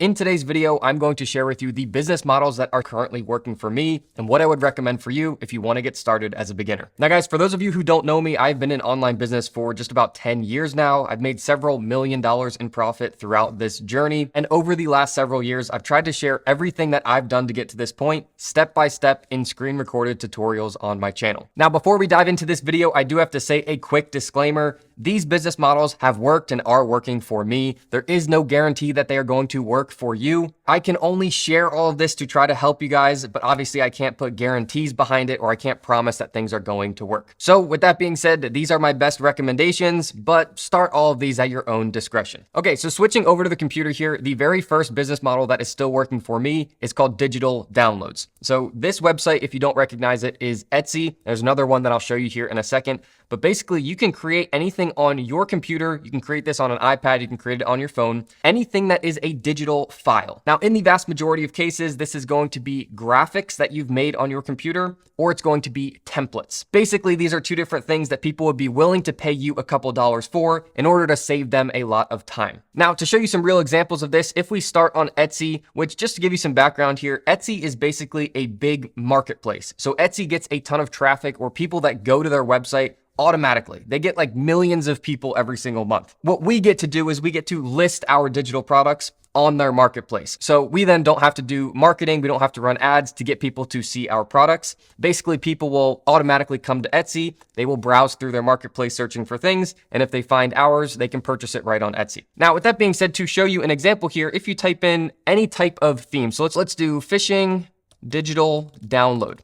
In today's video, I'm going to share with you the business models that are currently working for me and what I would recommend for you if you want to get started as a beginner. Now guys, for those of you who don't know me, I've been in online business for just about 10 years now. I've made several $1 million in profit throughout this journey. And over the last several years, I've tried to share everything that I've done to get to this point, step by step in screen recorded tutorials on my channel. Now, before we dive into this video, I do have to say a quick disclaimer. These business models have worked and are working for me. There is no guarantee that they are going to work for you. I can only share all of this to try to help you guys, but obviously I can't put guarantees behind it or I can't promise that things are going to work. So with that being said, these are my best recommendations, but start all of these at your own discretion. Okay, so switching over to the computer here, the very first business model that is still working for me is called digital downloads. So this website, if you don't recognize it, is Etsy. There's another one that I'll show you here in a second. But basically, you can create anything on your computer. You can create this on an iPad. You can create it on your phone. Anything that is a digital file. Now, in the vast majority of cases, this is going to be graphics that you've made on your computer, or it's going to be templates. Basically, these are two different things that people would be willing to pay you a couple dollars for in order to save them a lot of time. Now, to show you some real examples of this, if we start on Etsy, which just to give you some background here, Etsy is basically a big marketplace. So Etsy gets a ton of traffic or people that go to their website automatically. They get like millions of people every single month. What we get to do is we get to list our digital products on their marketplace. So we then don't have to do marketing. We don't have to run ads to get people to see our products. Basically, people will automatically come to Etsy. They will browse through their marketplace searching for things. And if they find ours, they can purchase it right on Etsy. Now, with that being said, to show you an example here, if you type in any type of theme, so let's do fishing digital download.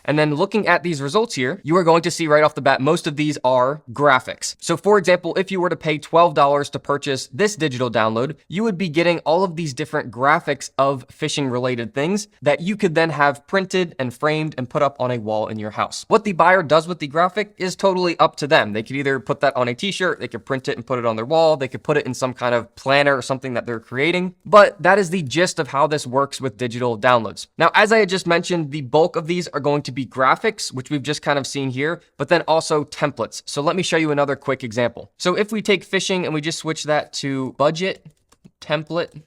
And then looking at these results here, you are going to see right off the bat, most of these are graphics. So for example, if you were to pay $12 to purchase this digital download, you would be getting all of these different graphics of fishing related things that you could then have printed and framed and put up on a wall in your house. What the buyer does with the graphic is totally up to them. They could either put that on a t-shirt, they could print it and put it on their wall, they could put it in some kind of planner or something that they're creating. But that is the gist of how this works with digital downloads. Now, as I had just mentioned, the bulk of these are going to be graphics, which we've just kind of seen here, but then also templates. So let me show you another quick example. So if we take fishing and we just switch that to budget, template,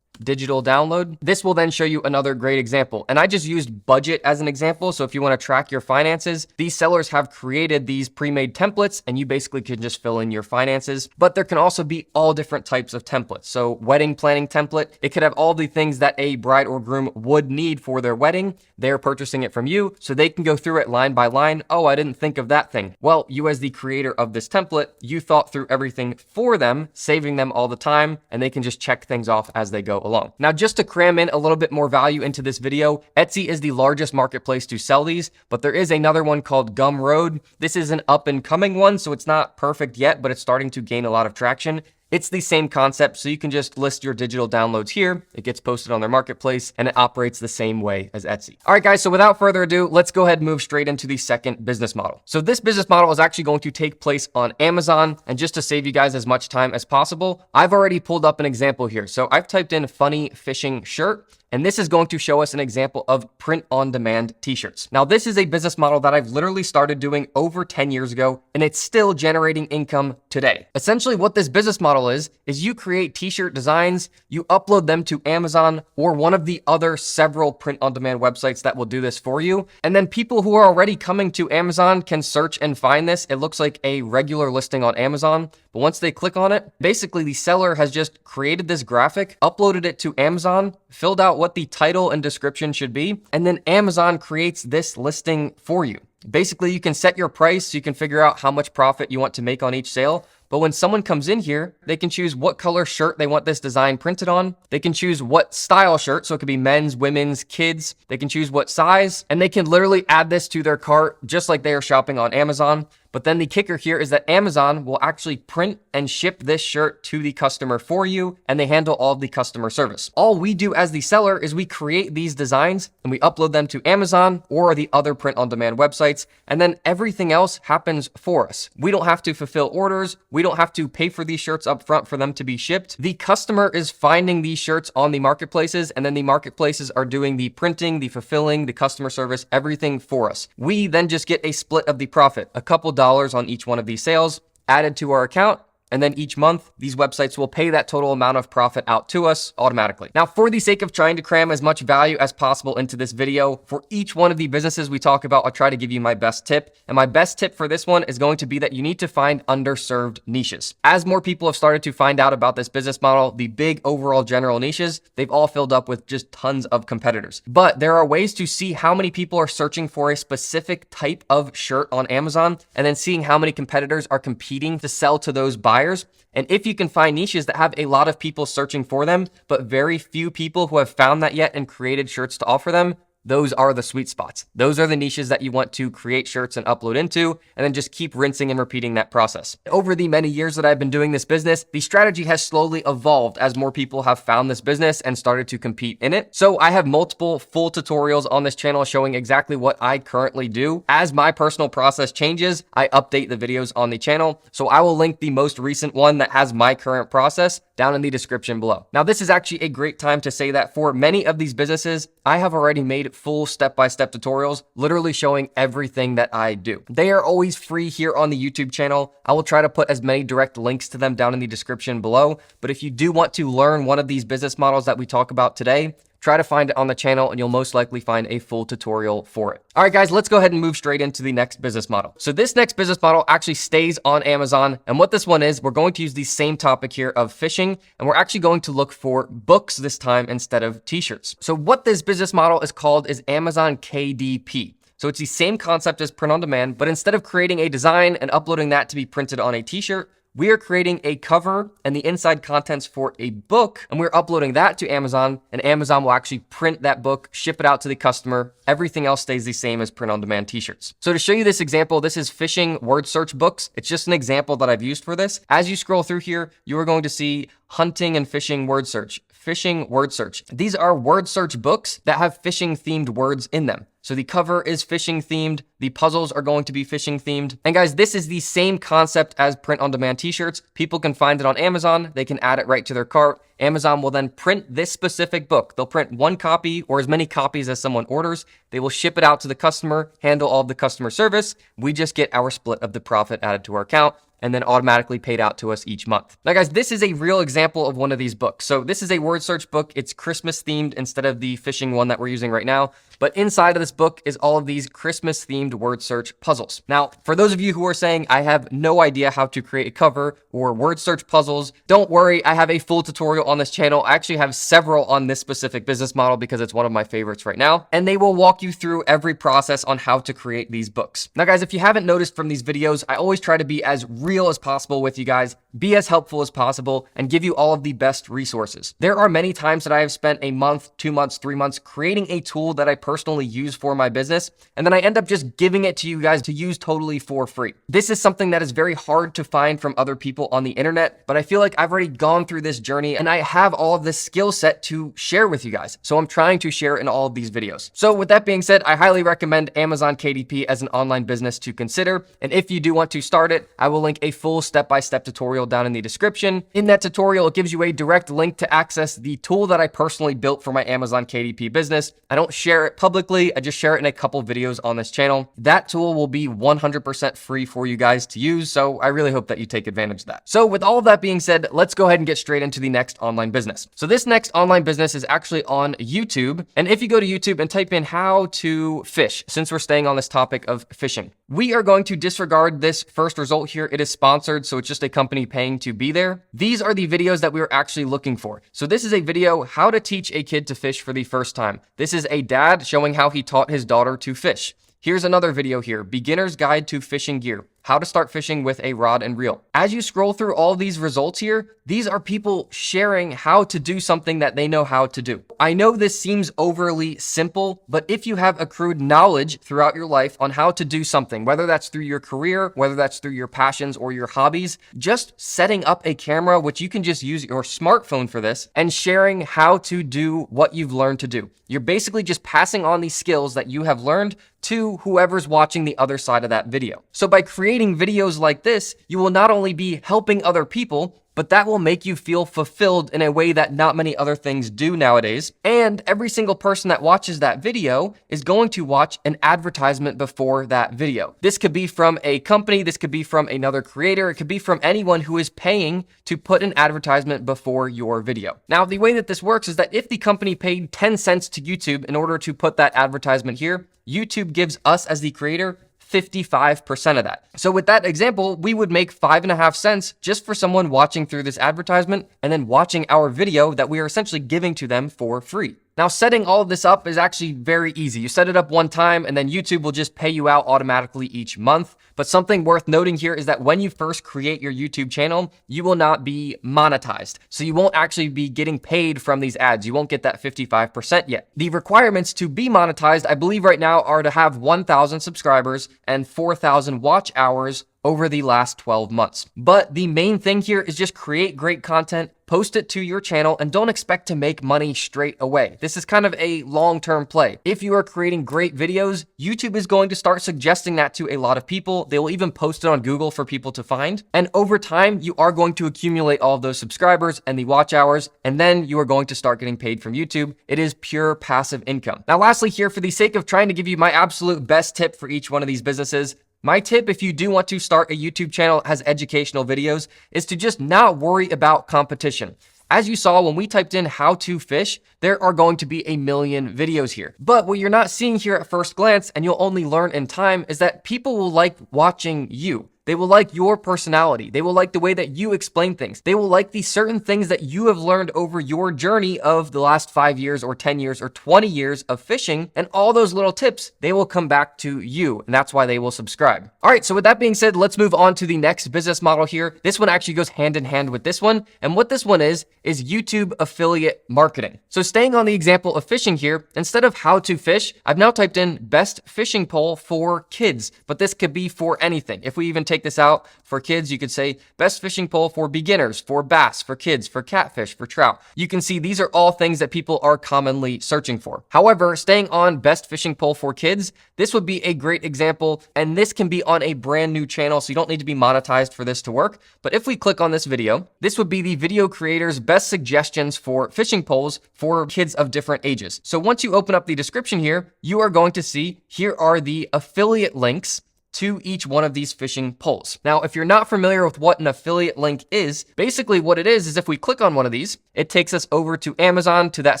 digital download, this will then show you another great example. And I just used budget as an example. So if you want to track your finances, these sellers have created these pre-made templates and you basically can just fill in your finances. But there can also be all different types of templates. So wedding planning template, it could have all the things that a bride or groom would need for their wedding. They're purchasing it from you so they can go through it line by line. Oh, I didn't think of that thing. Well, you as the creator of this template, you thought through everything for them, saving them all the time, and they can just check things off as they go along. Now, just to cram in a little bit more value into this video, Etsy is the largest marketplace to sell these, but there is another one called Gumroad. This is an up and coming one, so it's not perfect yet, but it's starting to gain a lot of traction. It's the same concept, so you can just list your digital downloads here. It gets posted on their marketplace and it operates the same way as Etsy. All right, guys, so without further ado, let's go ahead and move straight into the second business model. So this business model is actually going to take place on Amazon. And just to save you guys as much time as possible, I've already pulled up an example here. So I've typed in funny fishing shirt. And this is going to show us an example of print-on-demand t-shirts. Now, this is a business model that I've literally started doing over 10 years ago, and it's still generating income today. Essentially, what this business model is you create t-shirt designs, you upload them to Amazon or one of the other several print-on-demand websites that will do this for you. And then people who are already coming to Amazon can search and find this. It looks like a regular listing on Amazon, but once they click on it, basically the seller has just created this graphic, uploaded it to Amazon, filled out what the title and description should be, and then Amazon creates this listing for you. Basically, you can set your price so you can figure out how much profit you want to make on each sale. But when someone comes in here, they can choose what color shirt they want this design printed on. They can choose what style shirt, so it could be men's, women's, kids. They can choose what size, and they can literally add this to their cart just like they are shopping on Amazon. But then the kicker here is that Amazon will actually print and ship this shirt to the customer for you, and they handle all of the customer service. All we do as the seller is we create these designs and we upload them to Amazon or the other print-on-demand websites, and then everything else happens for us. We don't have to fulfill orders. We don't have to pay for these shirts up front for them to be shipped. The customer is finding these shirts on the marketplaces, and then the marketplaces are doing the printing, the fulfilling, the customer service, everything for us. We then just get a split of the profit, a couple dollars on each one of these sales added to our account, And then each month, these websites will pay that total amount of profit out to us automatically. Now, for the sake of trying to cram as much value as possible into this video, for each one of the businesses we talk about, I'll try to give you my best tip. And my best tip for this one is going to be that you need to find underserved niches. As more people have started to find out about this business model, the big overall general niches, they've all filled up with just tons of competitors. But there are ways to see how many people are searching for a specific type of shirt on Amazon, and then seeing how many competitors are competing to sell to those buyers. And if you can find niches that have a lot of people searching for them, but very few people who have found that yet and created shirts to offer them, those are the sweet spots. Those are the niches that you want to create shirts and upload into, and then just keep rinsing and repeating that process. Over the many years that I've been doing this business, the strategy has slowly evolved as more people have found this business and started to compete in it. So I have multiple full tutorials on this channel showing exactly what I currently do. As my personal process changes, I update the videos on the channel. So I will link the most recent one that has my current process down in the description below. Now, this is actually a great time to say that for many of these businesses, I have already made full step-by-step tutorials, literally showing everything that I do. They are always free here on the YouTube channel. I will try to put as many direct links to them down in the description below. But if you do want to learn one of these business models that we talk about today, try to find it on the channel and you'll most likely find a full tutorial for it. All right, guys, let's go ahead and move straight into the next business model. So this next business model actually stays on Amazon. And what this one is, we're going to use the same topic here of fishing, and we're actually going to look for books this time instead of t-shirts. So what this business model is called is Amazon KDP. So it's the same concept as print on demand, but instead of creating a design and uploading that to be printed on a t-shirt, we are creating a cover and the inside contents for a book, and we're uploading that to Amazon, and Amazon will actually print that book, ship it out to the customer. Everything else stays the same as print-on-demand t-shirts. So to show you this example, this is fishing word search books. It's just an example that I've used for this. As you scroll through here, you are going to see hunting and fishing word search, fishing word search. These are word search books that have fishing themed words in them. So the cover is fishing themed. The puzzles are going to be fishing themed. And guys, this is the same concept as print on demand t-shirts. People can find it on Amazon. They can add it right to their cart. Amazon will then print this specific book. They'll print one copy or as many copies as someone orders. They will ship it out to the customer, handle all of the customer service. We just get our split of the profit added to our account and then automatically paid out to us each month. Now guys, this is a real example of one of these books. So this is a word search book. It's Christmas themed instead of the fishing one that we're using right now. But inside of this book is all of these Christmas themed word search puzzles. Now, for those of you who are saying, I have no idea how to create a cover or word search puzzles, don't worry. I have a full tutorial on this channel. I actually have several on this specific business model because it's one of my favorites right now. And they will walk you through every process on how to create these books. Now guys, if you haven't noticed from these videos, I always try to be as real as possible with you guys, be as helpful as possible, and give you all of the best resources. There are many times that I have spent a month, 2 months, 3 months creating a tool that I personally use for my business, and then I end up just giving it to you guys to use totally for free. This is something that is very hard to find from other people on the internet, but I feel like I've already gone through this journey and I have all of this skill set to share with you guys. So I'm trying to share in all of these videos. So with that being said, I highly recommend Amazon KDP as an online business to consider. And if you do want to start it, I will link a full step-by-step tutorial down in the description. In that tutorial, it gives you a direct link to access the tool that I personally built for my Amazon KDP business. I don't share it publicly. I just share it in a couple videos on this channel. That tool will be 100% free for you guys to use. So I really hope that you take advantage of that. So with all of that being said, let's go ahead and get straight into the next online business. So this next online business is actually on YouTube. And if you go to YouTube and type in how to fish, since we're staying on this topic of fishing, we are going to disregard this first result here. It is sponsored, so it's just a company paying to be there. These are the videos that we were actually looking for. So this is a video, how to teach a kid to fish for the first time. This is a dad showing how he taught his daughter to fish. Here's another video here, Beginner's Guide to Fishing Gear. How to start fishing with a rod and reel. As you scroll through all these results here, these are people sharing how to do something that they know how to do. I know this seems overly simple, but if you have accrued knowledge throughout your life on how to do something, whether that's through your career, whether that's through your passions or your hobbies, just setting up a camera, which you can just use your smartphone for this, and sharing how to do what you've learned to do. You're basically just passing on these skills that you have learned to whoever's watching the other side of that video. So by creating videos like this, you will not only be helping other people, but that will make you feel fulfilled in a way that not many other things do nowadays. And every single person that watches that video is going to watch an advertisement before that video. This could be from a company, this could be from another creator, it could be from anyone who is paying to put an advertisement before your video. Now, the way that this works is that if the company paid 10 cents to YouTube in order to put that advertisement here, YouTube gives us as the creator 55% of that. So with that example, we would make 5.5 cents just for someone watching through this advertisement and then watching our video that we are essentially giving to them for free. Now, setting all of this up is actually very easy. You set it up one time and then YouTube will just pay you out automatically each month. But something worth noting here is that when you first create your YouTube channel, you will not be monetized. So you won't actually be getting paid from these ads. You won't get that 55% yet. The requirements to be monetized, I believe right now, are to have 1,000 subscribers and 4,000 watch hours over the last 12 months. But the main thing here is just create great content, post it to your channel, and don't expect to make money straight away. This is kind of a long-term play. If you are creating great videos, YouTube is going to start suggesting that to a lot of people. They will even post it on Google for people to find. And over time, you are going to accumulate all of those subscribers and the watch hours, and then you are going to start getting paid from YouTube. It is pure passive income. Now, lastly here, for the sake of trying to give you my absolute best tip for each one of these businesses, my tip, if you do want to start a YouTube channel that has educational videos, is to just not worry about competition. As you saw when we typed in how to fish, there are going to be a million videos here. But what you're not seeing here at first glance, and you'll only learn in time, is that people will like watching you. They will like your personality. They will like the way that you explain things. They will like the certain things that you have learned over your journey of the last 5 years or 10 years or 20 years of fishing. And all those little tips, they will come back to you. And that's why they will subscribe. All right, so with that being said, let's move on to the next business model here. This one actually goes hand in hand with this one. And what this one is YouTube affiliate marketing. So staying on the example of fishing here, instead of how to fish, I've now typed in best fishing pole for kids, but this could be for anything. If we even take this out for kids, you could say best fishing pole for beginners, for bass, for kids, for catfish, for trout. You can see these are all things that people are commonly searching for. However, staying on best fishing pole for kids, this would be a great example, and this can be on a brand new channel, so you don't need to be monetized for this to work. But if we click on this video, this would be the video creator's best suggestions for fishing poles for kids of different ages. So once you open up the description here, you are going to see here are the affiliate links to each one of these fishing poles. Now, if you're not familiar with what an affiliate link is, basically what it is if we click on one of these, it takes us over to Amazon to that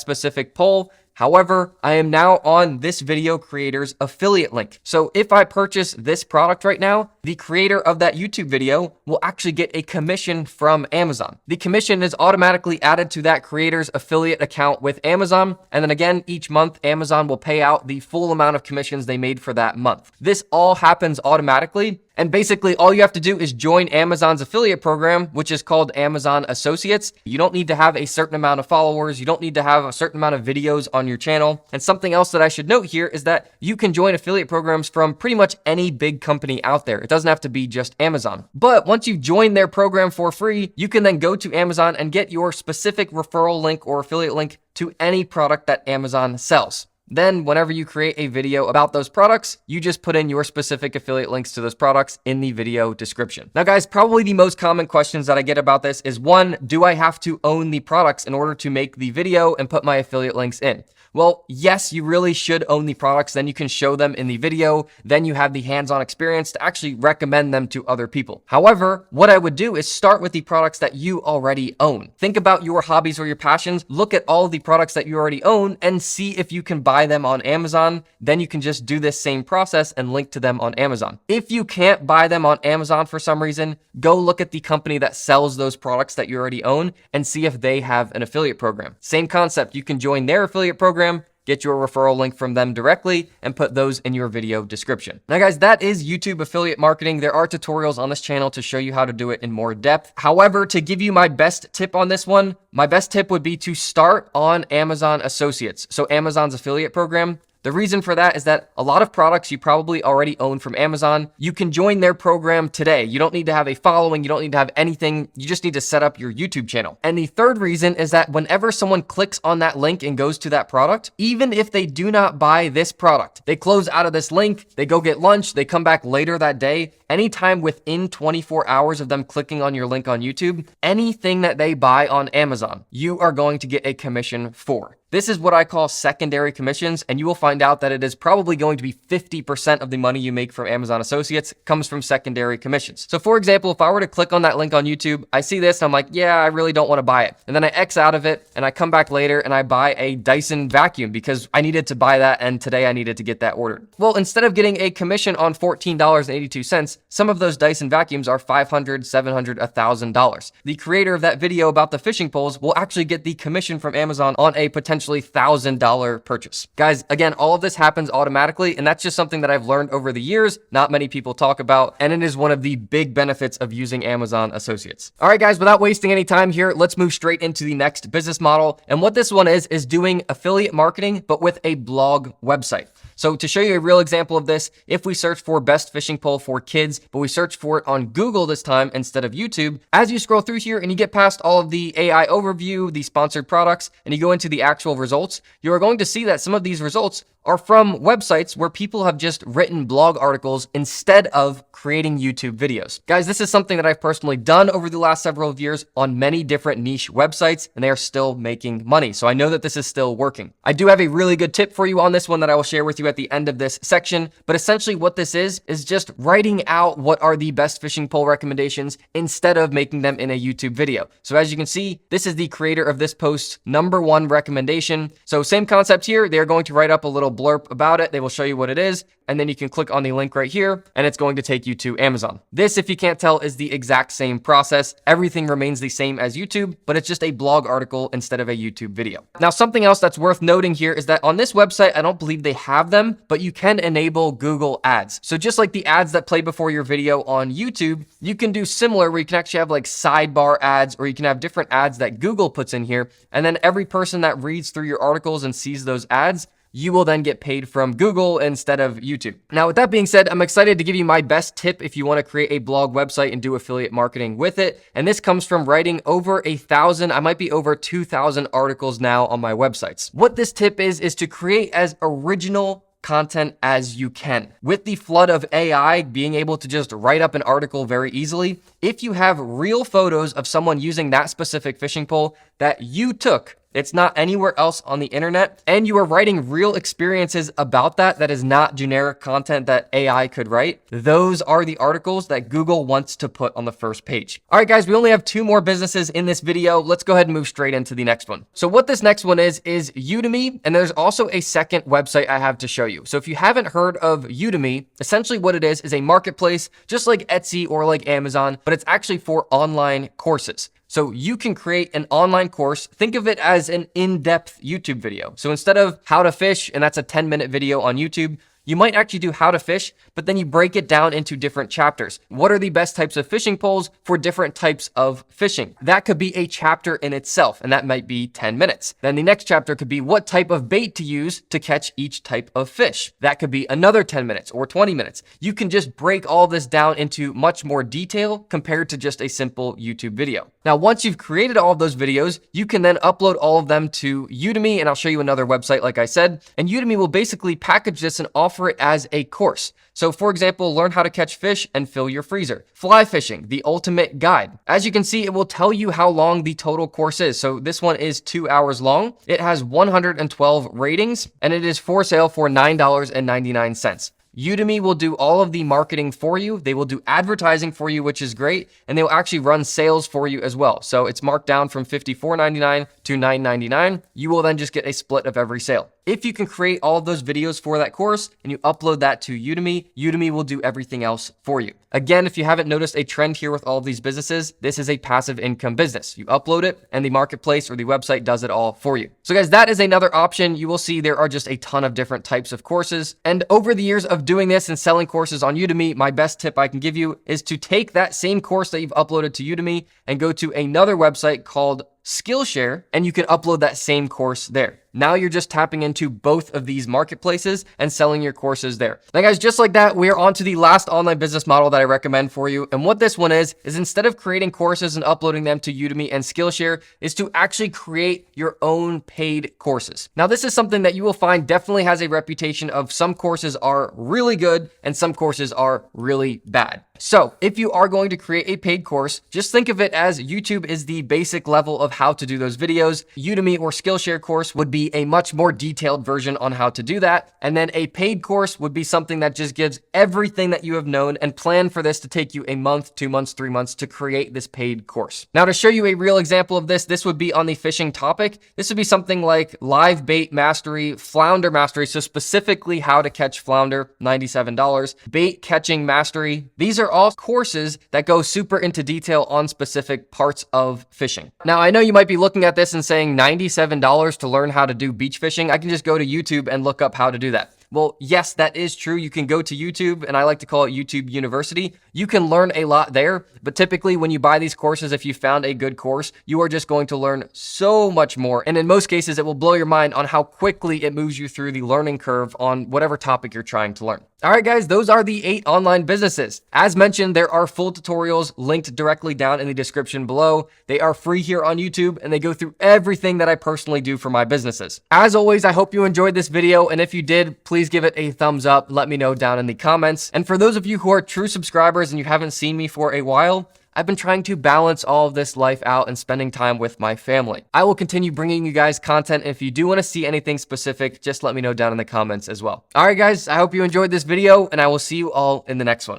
specific pole. However, I am now on this video creator's affiliate link. So if I purchase this product right now, the creator of that YouTube video will actually get a commission from Amazon. The commission is automatically added to that creator's affiliate account with Amazon. And then again, each month, Amazon will pay out the full amount of commissions they made for that month. This all happens automatically. And basically all you have to do is join Amazon's affiliate program, which is called Amazon Associates. You don't need to have a certain amount of followers. You don't need to have a certain amount of videos on your channel. And something else that I should note here is that you can join affiliate programs from pretty much any big company out there. It doesn't have to be just Amazon. But once you join their program for free, you can then go to Amazon and get your specific referral link or affiliate link to any product that Amazon sells. Then whenever you create a video about those products, you just put in your specific affiliate links to those products in the video description. Now guys, probably the most common questions that I get about this is one, do I have to own the products in order to make the video and put my affiliate links in? Well, yes, you really should own the products. Then you can show them in the video. Then you have the hands-on experience to actually recommend them to other people. However, what I would do is start with the products that you already own. Think about your hobbies or your passions. Look at all of the products that you already own and see if you can buy them on Amazon. Then you can just do this same process and link to them on Amazon. If you can't buy them on Amazon for some reason, go look at the company that sells those products that you already own and see if they have an affiliate program. Same concept. You can join their affiliate program, get your referral link from them directly, and put those in your video description. Now guys, that is YouTube affiliate marketing. There are tutorials on this channel to show you how to do it in more depth. However, to give you my best tip on this one, my best tip would be to start on Amazon Associates. So Amazon's affiliate program. The reason for that is that a lot of products you probably already own from Amazon, you can join their program today. You don't need to have a following. You don't need to have anything. You just need to set up your YouTube channel. And the third reason is that whenever someone clicks on that link and goes to that product, even if they do not buy this product, they close out of this link, they go get lunch, they come back later that day, anytime within 24 hours of them clicking on your link on YouTube, anything that they buy on Amazon, you are going to get a commission for. This is what I call secondary commissions, and you will find out that it is probably going to be 50% of the money you make from Amazon Associates comes from secondary commissions. So for example, if I were to click on that link on YouTube, I see this and I'm like, yeah, I really don't want to buy it. And then I X out of it and I come back later and I buy a Dyson vacuum because I needed to buy that and today I needed to get that ordered. Well, instead of getting a commission on $14.82, some of those Dyson vacuums are $500, $700, $1,000. The creator of that video about the fishing poles will actually get the commission from Amazon on a potentially $1,000 purchase. Guys, again, all of this happens automatically, and that's just something that I've learned over the years, not many people talk about, and it is one of the big benefits of using Amazon Associates. All right, guys, without wasting any time here, let's move straight into the next business model. And what this one is doing affiliate marketing, but with a blog website. So to show you a real example of this, if we search for best fishing pole for kids, but we search for it on Google this time instead of YouTube, as you scroll through here and you get past all of the AI overview, the sponsored products, and you go into the actual results, you are going to see that some of these results are from websites where people have just written blog articles instead of creating YouTube videos. Guys, this is something that I've personally done over the last several years on many different niche websites, and they are still making money. So I know that this is still working. I do have a really good tip for you on this one that I will share with you at the end of this section, but essentially what this is just writing out what are the best fishing pole recommendations instead of making them in a YouTube video. So as you can see, this is the creator of this post's #1 recommendation. So same concept here. They're going to write up a little blurb about it. They will show you what it is. And then you can click on the link right here and it's going to take you to Amazon. This, if you can't tell, is the exact same process. Everything remains the same as YouTube, but it's just a blog article instead of a YouTube video. Now, something else that's worth noting here is that on this website, I don't believe they have them, but you can enable Google ads. So just like the ads that play before your video on YouTube, you can do similar where you can actually have like sidebar ads, or you can have different ads that Google puts in here. And then every person that reads through your articles and sees those ads, you will then get paid from Google instead of YouTube. Now, with that being said, I'm excited to give you my best tip if you want to create a blog website and do affiliate marketing with it. And this comes from writing over 1,000, I might be over 2,000 articles now on my websites. What this tip is to create as original content as you can. With the flood of AI being able to just write up an article very easily, if you have real photos of someone using that specific fishing pole that you took, it's not anywhere else on the internet, and you are writing real experiences about that is not generic content that AI could write, those are the articles that Google wants to put on the first page. All right, guys, we only have 2 more businesses in this video. Let's go ahead and move straight into the next one. So what this next one is Udemy, and there's also a second website I have to show you. So if you haven't heard of Udemy, essentially what it is a marketplace, just like Etsy or like Amazon, but it's actually for online courses. So you can create an online course. Think of it as an in-depth YouTube video. So instead of how to fish, and that's a 10-minute video on YouTube, you might actually do how to fish, but then you break it down into different chapters. What are the best types of fishing poles for different types of fishing? That could be a chapter in itself, and that might be 10 minutes. Then the next chapter could be what type of bait to use to catch each type of fish. That could be another 10 minutes or 20 minutes. You can just break all this down into much more detail compared to just a simple YouTube video. Now, once you've created all of those videos, you can then upload all of them to Udemy, and I'll show you another website like I said, and Udemy will basically package this and offer it as a course. So for example, learn how to catch fish and fill your freezer. Fly fishing, the ultimate guide. As you can see, it will tell you how long the total course is. So this one is 2 hours long. It has 112 ratings, and it is for sale for $9.99. Udemy will do all of the marketing for you. They will do advertising for you, which is great. And they will actually run sales for you as well. So it's marked down from $54.99 to $9.99. You will then just get a split of every sale. If you can create all of those videos for that course and you upload that to Udemy, Udemy will do everything else for you. Again, if you haven't noticed a trend here with all of these businesses, this is a passive income business. You upload it and the marketplace or the website does it all for you. So guys, that is another option. You will see there are just a ton of different types of courses. And over the years of doing this and selling courses on Udemy, my best tip I can give you is to take that same course that you've uploaded to Udemy and go to another website called Skillshare, and you can upload that same course there. Now you're just tapping into both of these marketplaces and selling your courses there. Now guys, just like that, we are on to the last online business model that I recommend for you. And what this one is instead of creating courses and uploading them to Udemy and Skillshare, is to actually create your own paid courses. Now this is something that you will find definitely has a reputation of some courses are really good and some courses are really bad. So if you are going to create a paid course, just think of it as YouTube is the basic level of how to do those videos. Udemy or Skillshare course would be a much more detailed version on how to do that. And then a paid course would be something that just gives everything that you have known, and plan for this to take you a month, 2 months, 3 months to create this paid course. Now to show you a real example of this would be on the fishing topic. This would be something like live bait mastery, flounder mastery. So specifically how to catch flounder, $97, bait catching mastery. These are all courses that go super into detail on specific parts of fishing. Now I know you might be looking at this and saying $97 to learn how to do beach fishing. I can just go to YouTube and look up how to do that. Well, yes, that is true. You can go to YouTube, and I like to call it YouTube University. You can learn a lot there, but typically when you buy these courses, if you found a good course, you are just going to learn so much more. And in most cases, it will blow your mind on how quickly it moves you through the learning curve on whatever topic you're trying to learn. All right, guys, those are the 8 online businesses. As mentioned, there are full tutorials linked directly down in the description below. They are free here on YouTube, and they go through everything that I personally do for my businesses. As always, I hope you enjoyed this video, and if you did, please give it a thumbs up. Let me know down in the comments. And for those of you who are true subscribers and you haven't seen me for a while, I've been trying to balance all of this life out and spending time with my family. I will continue bringing you guys content. If you do want to see anything specific, just let me know down in the comments as well. All right, guys, I hope you enjoyed this video, and I will see you all in the next one.